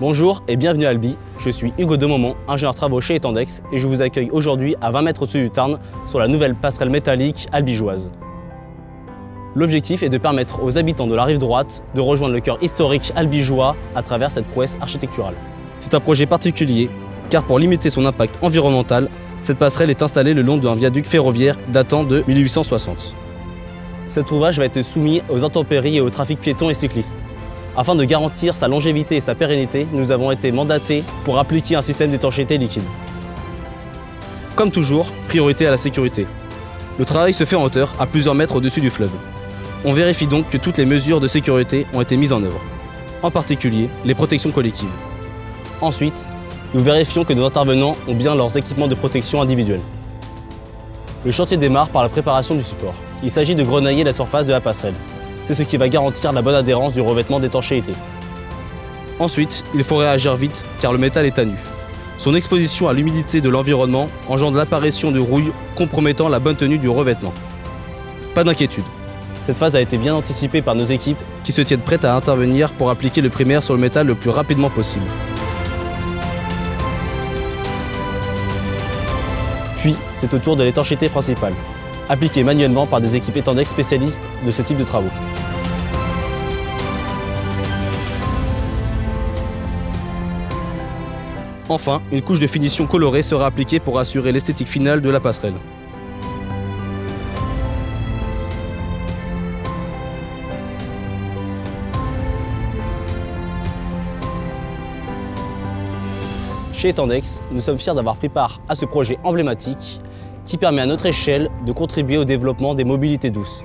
Bonjour et bienvenue à Albi, je suis Hugo Demomont, ingénieur travaux chez Etendex et je vous accueille aujourd'hui à 20 mètres au-dessus du Tarn sur la nouvelle passerelle métallique albigeoise. L'objectif est de permettre aux habitants de la rive droite de rejoindre le cœur historique albigeois à travers cette prouesse architecturale. C'est un projet particulier car pour limiter son impact environnemental, cette passerelle est installée le long d'un viaduc ferroviaire datant de 1860. Cet ouvrage va être soumis aux intempéries et au trafic piéton et cycliste. Afin de garantir sa longévité et sa pérennité, nous avons été mandatés pour appliquer un système d'étanchéité liquide. Comme toujours, priorité à la sécurité. Le travail se fait en hauteur, à plusieurs mètres au-dessus du fleuve. On vérifie donc que toutes les mesures de sécurité ont été mises en œuvre, en particulier les protections collectives. Ensuite, nous vérifions que nos intervenants ont bien leurs équipements de protection individuels. Le chantier démarre par la préparation du support. Il s'agit de grenailler la surface de la passerelle. C'est ce qui va garantir la bonne adhérence du revêtement d'étanchéité. Ensuite, il faut réagir vite car le métal est à nu. Son exposition à l'humidité de l'environnement engendre l'apparition de rouille compromettant la bonne tenue du revêtement. Pas d'inquiétude. Cette phase a été bien anticipée par nos équipes qui se tiennent prêtes à intervenir pour appliquer le primaire sur le métal le plus rapidement possible. Puis, c'est au tour de l'étanchéité principale, appliquée manuellement par des équipes Etendex spécialistes de ce type de travaux. Enfin, une couche de finition colorée sera appliquée pour assurer l'esthétique finale de la passerelle. Chez Etendex, nous sommes fiers d'avoir pris part à ce projet emblématique qui permet à notre échelle de contribuer au développement des mobilités douces.